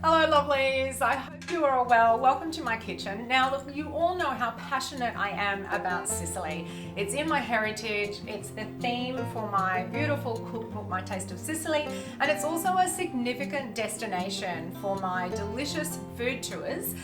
Hello lovelies, I hope you are all well. Welcome to my kitchen. Now look, you all know how passionate I am about Sicily. It's in my heritage, it's the theme for my beautiful cookbook, My Taste of Sicily, and it's also a significant destination for my delicious food tours,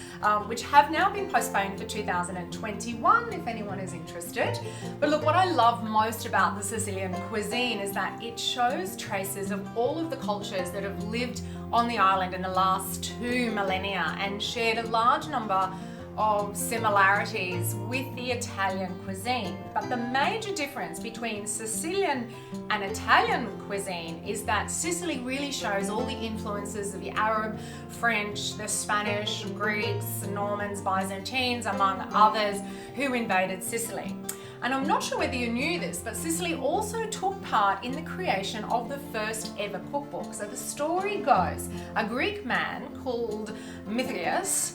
which have now been postponed for 2021 if anyone is interested. But look, what I love most about the Sicilian cuisine is that it shows traces of all of the cultures that have lived on the island in the last 2 millennia and shared a large number of similarities with the Italian cuisine. But the major difference between Sicilian and Italian cuisine is that Sicily really shows all the influences of the Arab, French, the Spanish, Greeks, Normans, Byzantines, among others who invaded Sicily. And I'm not sure whether you knew this, but Sicily also took part in the creation of the first ever cookbook. So the story goes, a Greek man called Mithridates,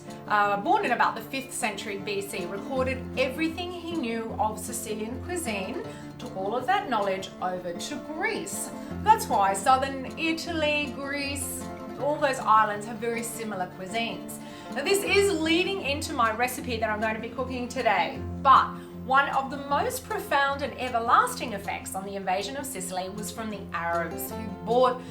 born in about the 5th century BC, recorded everything he knew of Sicilian cuisine, took all of that knowledge over to Greece. That's why southern Italy, Greece, all those islands have very similar cuisines. Now this is leading into my recipe that I'm going to be cooking today, but one of the most profound and everlasting effects on the invasion of Sicily was from the Arabs, who brought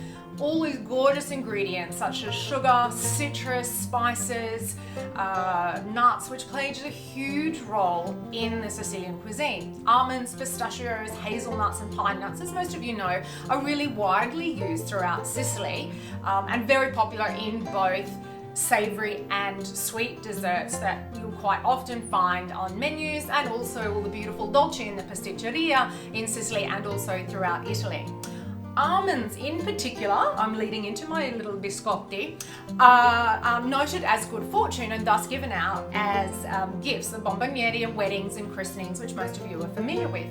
all these gorgeous ingredients such as sugar, citrus, spices, nuts, which played a huge role in the Sicilian cuisine. Almonds, pistachios, hazelnuts and pine nuts, as most of you know, are really widely used throughout Sicily and very popular in both savoury and sweet desserts that you'll quite often find on menus, and also all the beautiful dolce in the pasticceria in Sicily and also throughout Italy. Almonds in particular, I'm leading into my little biscotti, are noted as good fortune and thus given out as gifts of bomboniere at weddings and christenings, which most of you are familiar with.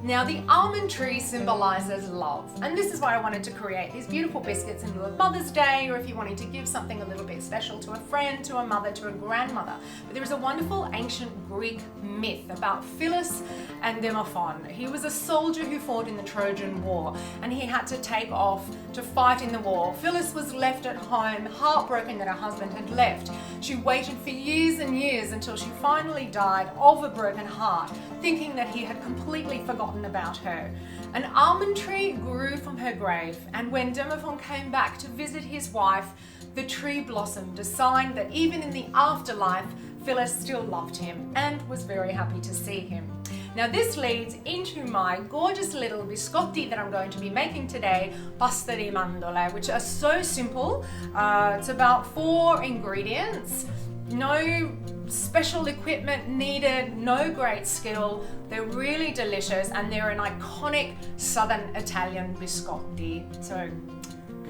Now the almond tree symbolises love, and this is why I wanted to create these beautiful biscuits in lieu of Mother's Day, or if you wanted to give something a little bit special to a friend, to a mother, to a grandmother. But there is a wonderful ancient Greek myth about Philus and Demophon. He was a soldier who fought in the Trojan War, and he had to take off to fight in the war. Phyllis was left at home, heartbroken that her husband had left. She waited for years and years until she finally died of a broken heart, thinking that he had completely forgotten about her. An almond tree grew from her grave, and when Demophon came back to visit his wife, the tree blossomed, a sign that even in the afterlife, Phyllis still loved him and was very happy to see him. Now this leads into my gorgeous little biscotti that I'm going to be making today, pasta di mandorle, which are so simple. It's about 4 ingredients. No special equipment needed, no great skill. They're really delicious and they're an iconic southern Italian biscotti. So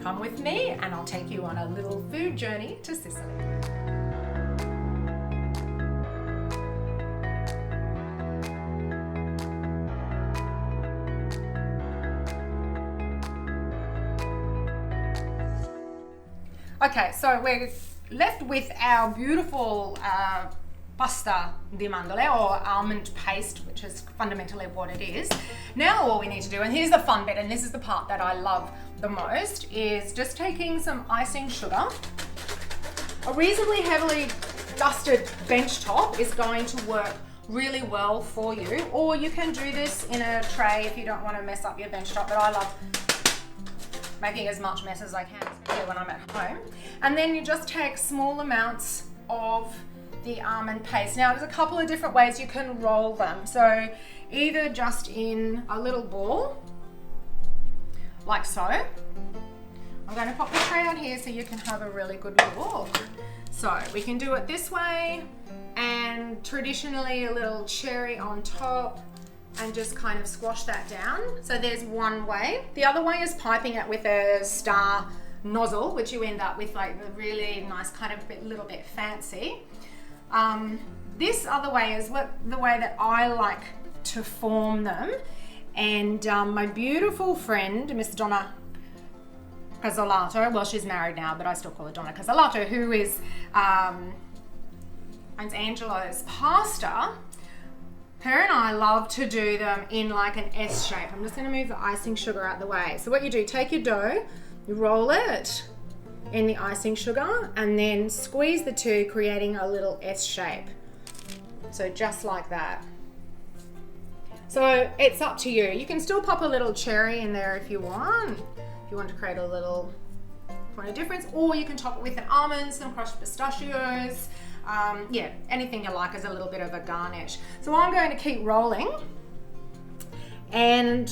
come with me and I'll take you on a little food journey to Sicily. Okay, so we're left with our beautiful pasta di mandorle, or almond paste, which is fundamentally what it is. Now all we need to do, and here's the fun bit, and this is the part that I love the most, is just taking some icing sugar. A reasonably heavily dusted bench top is going to work really well for you, or you can do this in a tray if you don't want to mess up your bench top, but I love making as much mess as I can, especially when I'm at home. And then you just take small amounts of the almond paste. Now there's a couple of different ways you can roll them. So either just in a little ball, like so. I'm going to pop the tray on here so you can have a really good look. So we can do it this way, and traditionally a little cherry on top, and just kind of squash that down. So there's one way. The other way is piping it with a star nozzle, which you end up with like a really nice kind of little bit fancy. This other way is the way that I like to form them. And my beautiful friend, Miss Donna Casallato, well she's married now, but I still call her Donna Casallato, who is Angelo's pasta. Her and I love to do them in like an S shape. I'm just going to move the icing sugar out the way. So what you do, take your dough, you roll it in the icing sugar and then squeeze the two, creating a little S shape. So just like that. So it's up to you. You can still pop a little cherry in there if you want. If you want to create a little point of difference, or you can top it with an almonds, some crushed pistachios. Yeah, anything you like as a little bit of a garnish. So I'm going to keep rolling, and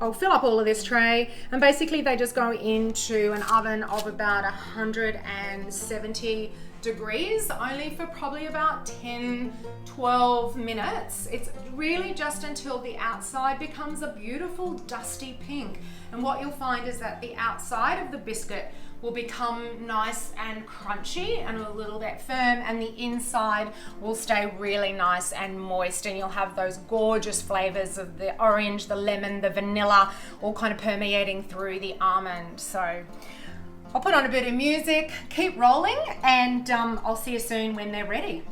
I'll fill up all of this tray, and basically they just go into an oven of about 170 degrees, only for probably about 10-12 minutes. It's really just until the outside becomes a beautiful dusty pink. And what you'll find is that the outside of the biscuit will become nice and crunchy and a little bit firm, and the inside will stay really nice and moist, and you'll have those gorgeous flavors of the orange, the lemon, the vanilla, all kind of permeating through the almond. So I'll put on a bit of music, keep rolling, and I'll see you soon when they're ready.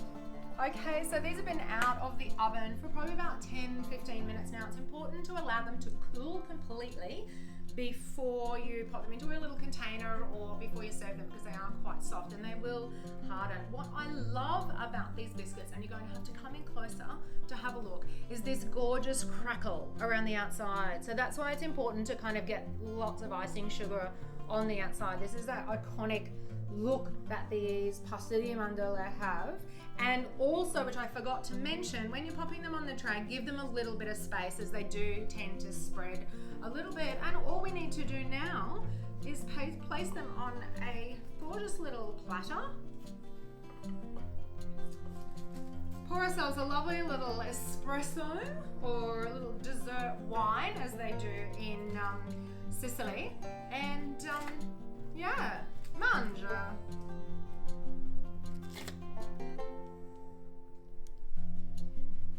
Okay, so these have been out of the oven for probably about 10-15 minutes now. It's important to allow them to cool completely before you pop them into a little container or before you serve them, because they are quite soft and they will harden. What I love about these biscuits, and you're going to have to come in closer to have a look, is this gorgeous crackle around the outside. So that's why it's important to kind of get lots of icing sugar on the outside. This is that iconic look that these pasta di mandorle have. And also, which I forgot to mention, when you're popping them on the tray, give them a little bit of space, as they do tend to spread a little bit. And all we need to do now is place them on a gorgeous little platter. Pour ourselves a lovely little espresso or a little dessert wine, as they do in Sicily, and yeah, mangia.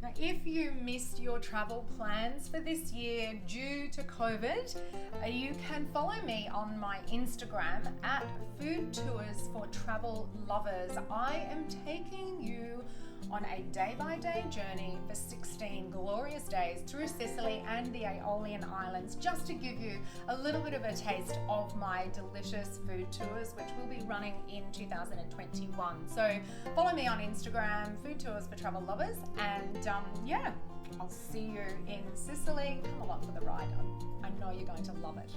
Now, if you missed your travel plans for this year due to COVID, you can follow me on my Instagram at Food Tours for Travel Lovers. I am taking you on a day-by-day journey for 16 glorious days through Sicily and the Aeolian Islands, just to give you a little bit of a taste of my delicious food tours, which will be running in 2021. So follow me on Instagram, Food Tours for Travel Lovers, and yeah, I'll see you in Sicily. Come along for the ride. I know you're going to love it.